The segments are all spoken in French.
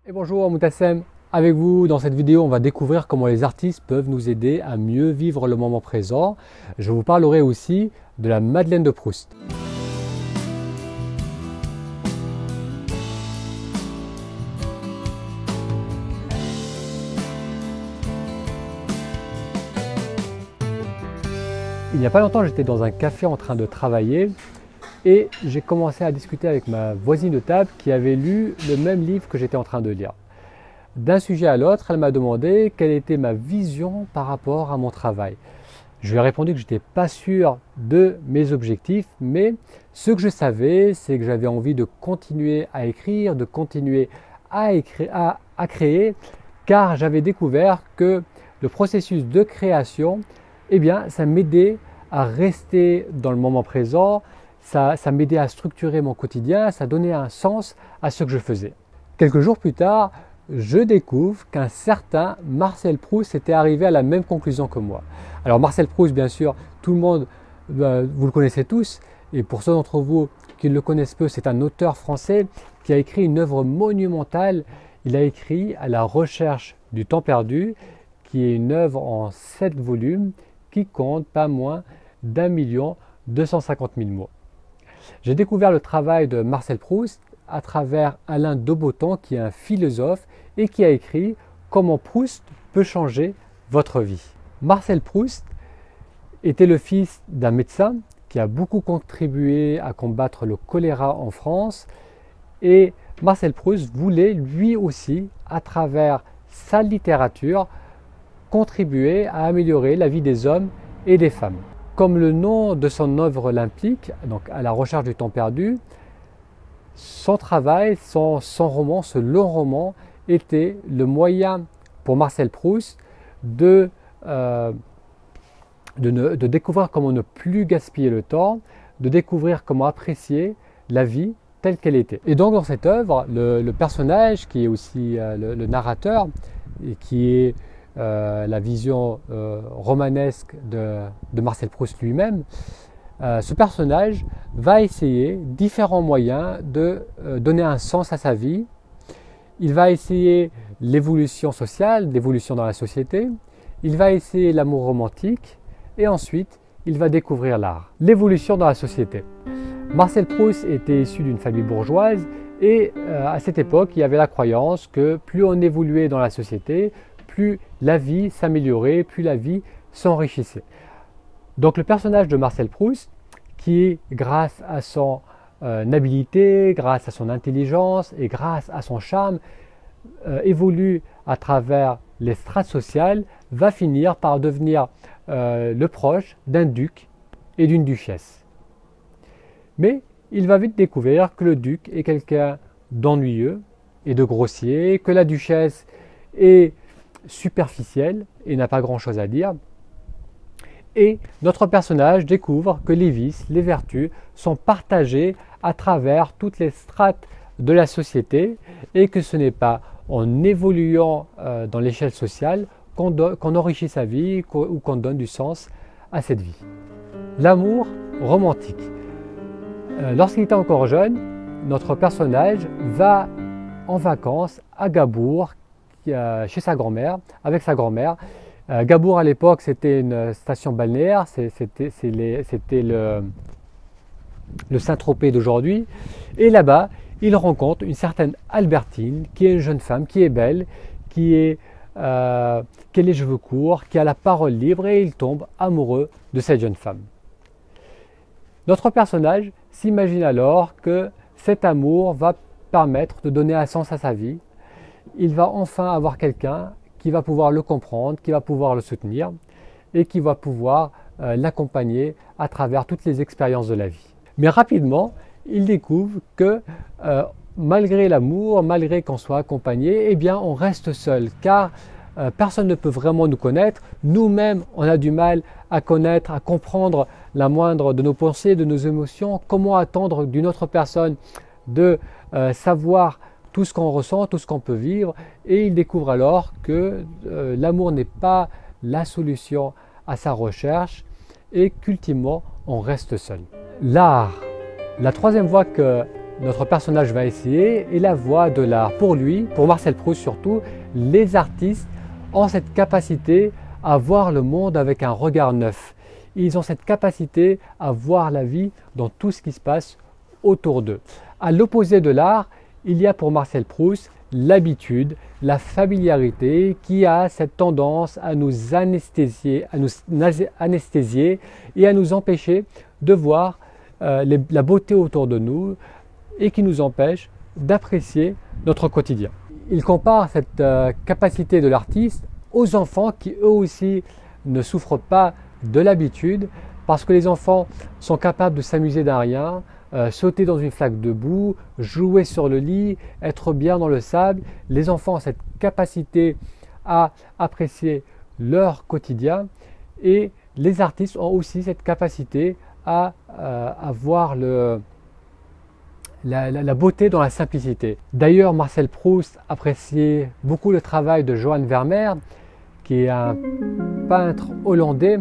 Et bonjour Moutassem, avec vous dans cette vidéo on va découvrir comment les artistes peuvent nous aider à mieux vivre le moment présent. Je vous parlerai aussi de la Madeleine de Proust. Il n'y a pas longtemps j'étais dans un café en train de travailler et j'ai commencé à discuter avec ma voisine de table qui avait lu le même livre que j'étais en train de lire. D'un sujet à l'autre, elle m'a demandé quelle était ma vision par rapport à mon travail. Je lui ai répondu que je n'étais pas sûr de mes objectifs, mais ce que je savais, c'est que j'avais envie de continuer à écrire, de continuer à créer, car j'avais découvert que le processus de création, eh bien, ça m'aidait à rester dans le moment présent, ça m'aidait à structurer mon quotidien, ça donnait un sens à ce que je faisais. Quelques jours plus tard, je découvre qu'un certain Marcel Proust était arrivé à la même conclusion que moi. Alors Marcel Proust, bien sûr, tout le monde, vous le connaissez tous, et pour ceux d'entre vous qui le connaissent peu, c'est un auteur français qui a écrit une œuvre monumentale. Il a écrit À la recherche du temps perdu, qui est une œuvre en 7 volumes qui compte pas moins d'1 250 000 mots. J'ai découvert le travail de Marcel Proust à travers Alain de Botton, qui est un philosophe et qui a écrit Comment Proust peut changer votre vie. Marcel Proust était le fils d'un médecin qui a beaucoup contribué à combattre le choléra en France, et Marcel Proust voulait lui aussi, à travers sa littérature, contribuer à améliorer la vie des hommes et des femmes. Comme le nom de son œuvre l'implique, donc À la recherche du temps perdu, son travail, son roman, ce long roman, était le moyen pour Marcel Proust de découvrir comment ne plus gaspiller le temps, de découvrir comment apprécier la vie telle qu'elle était. Et donc dans cette œuvre, le personnage qui est aussi le narrateur, et qui est la vision romanesque de Marcel Proust lui-même, ce personnage va essayer différents moyens de donner un sens à sa vie. Il va essayer l'évolution sociale, l'évolution dans la société. Il va essayer l'amour romantique et ensuite il va découvrir l'art. L'évolution dans la société. Marcel Proust était issu d'une famille bourgeoise et à cette époque il y avait la croyance que plus on évoluait dans la société, plus la vie s'améliorait, plus la vie s'enrichissait. Donc le personnage de Marcel Proust, qui grâce à son habileté, grâce à son intelligence et grâce à son charme, évolue à travers les strates sociales, va finir par devenir le proche d'un duc et d'une duchesse. Mais il va vite découvrir que le duc est quelqu'un d'ennuyeux et de grossier, que la duchesse est superficielle et n'a pas grand-chose à dire. Et notre personnage découvre que les vices, les vertus sont partagées à travers toutes les strates de la société et que ce n'est pas en évoluant dans l'échelle sociale qu'on enrichit sa vie ou qu'on donne du sens à cette vie. L'amour romantique. Lorsqu'il était encore jeune, notre personnage va en vacances à Gabourg, chez sa grand-mère, avec sa grand-mère. Gabourg à l'époque c'était une station balnéaire, c'était le Saint-Tropez d'aujourd'hui, et là-bas il rencontre une certaine Albertine qui est une jeune femme, qui est belle, qui a les cheveux courts, qui a la parole libre, et il tombe amoureux de cette jeune femme. Notre personnage s'imagine alors que cet amour va permettre de donner un sens à sa vie. Il va enfin avoir quelqu'un qui va pouvoir le comprendre, qui va pouvoir le soutenir et qui va pouvoir l'accompagner à travers toutes les expériences de la vie. Mais rapidement, il découvre que malgré l'amour, malgré qu'on soit accompagné, eh bien on reste seul, car personne ne peut vraiment nous connaître. Nous-mêmes, on a du mal à connaître, à comprendre la moindre de nos pensées, de nos émotions. Comment attendre d'une autre personne de savoir tout ce qu'on ressent, tout ce qu'on peut vivre, et il découvre alors que l'amour n'est pas la solution à sa recherche et qu'ultimement on reste seul. L'art. La troisième voie que notre personnage va essayer est la voie de l'art. Pour lui, pour Marcel Proust surtout, les artistes ont cette capacité à voir le monde avec un regard neuf. Ils ont cette capacité à voir la vie dans tout ce qui se passe autour d'eux. À l'opposé de l'art, il y a pour Marcel Proust l'habitude, la familiarité qui a cette tendance à nous anesthésier et à nous empêcher de voir la beauté autour de nous et qui nous empêche d'apprécier notre quotidien. Il compare cette capacité de l'artiste aux enfants qui eux aussi ne souffrent pas de l'habitude parce que les enfants sont capables de s'amuser d'un rien, sauter dans une flaque de boue, jouer sur le lit, être bien dans le sable. Les enfants ont cette capacité à apprécier leur quotidien et les artistes ont aussi cette capacité à voir la beauté dans la simplicité. D'ailleurs, Marcel Proust appréciait beaucoup le travail de Johan Vermeer, qui est un peintre hollandais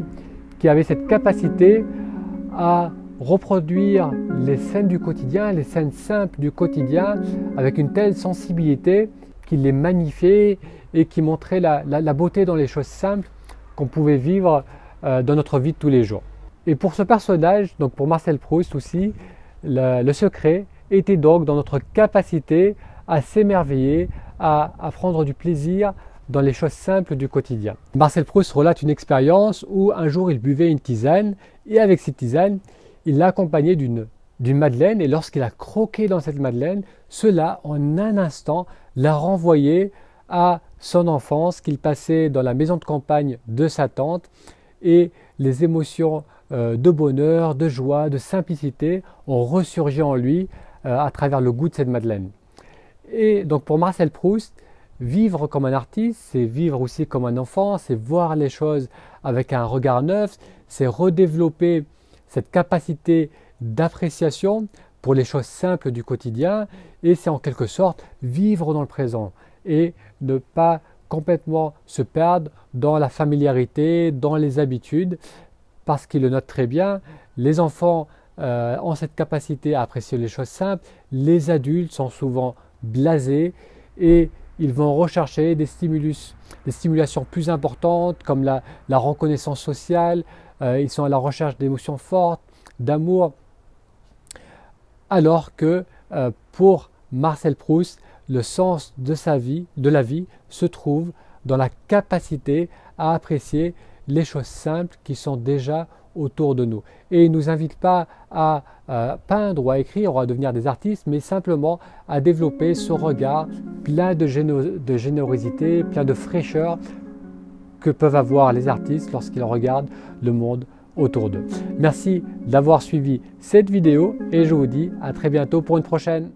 qui avait cette capacité à reproduire les scènes du quotidien, les scènes simples du quotidien, avec une telle sensibilité qu'il les magnifiait et qui montrait la beauté dans les choses simples qu'on pouvait vivre dans notre vie de tous les jours. Et pour ce personnage, donc pour Marcel Proust aussi, le secret était donc dans notre capacité à s'émerveiller, à prendre du plaisir dans les choses simples du quotidien. Marcel Proust relate une expérience où un jour il buvait une tisane et avec cette tisane, il l'a accompagnée d'une madeleine et lorsqu'il a croqué dans cette madeleine, cela en un instant l'a renvoyé à son enfance qu'il passait dans la maison de campagne de sa tante et les émotions de bonheur, de joie, de simplicité ont ressurgi en lui à travers le goût de cette madeleine. Et donc pour Marcel Proust, vivre comme un artiste, c'est vivre aussi comme un enfant, c'est voir les choses avec un regard neuf, c'est redévelopper cette capacité d'appréciation pour les choses simples du quotidien et c'est en quelque sorte vivre dans le présent et ne pas complètement se perdre dans la familiarité, dans les habitudes, parce qu'il le note très bien, les enfants ont cette capacité à apprécier les choses simples, les adultes sont souvent blasés et ils vont rechercher des stimulations plus importantes comme la reconnaissance sociale, ils sont à la recherche d'émotions fortes, d'amour, alors que pour Marcel Proust, le sens de la vie se trouve dans la capacité à apprécier les choses simples qui sont déjà autour de nous. Et il ne nous invite pas à peindre ou à écrire ou à devenir des artistes, mais simplement à développer ce regard plein de générosité, plein de fraîcheur que peuvent avoir les artistes lorsqu'ils regardent le monde autour d'eux. Merci d'avoir suivi cette vidéo et je vous dis à très bientôt pour une prochaine.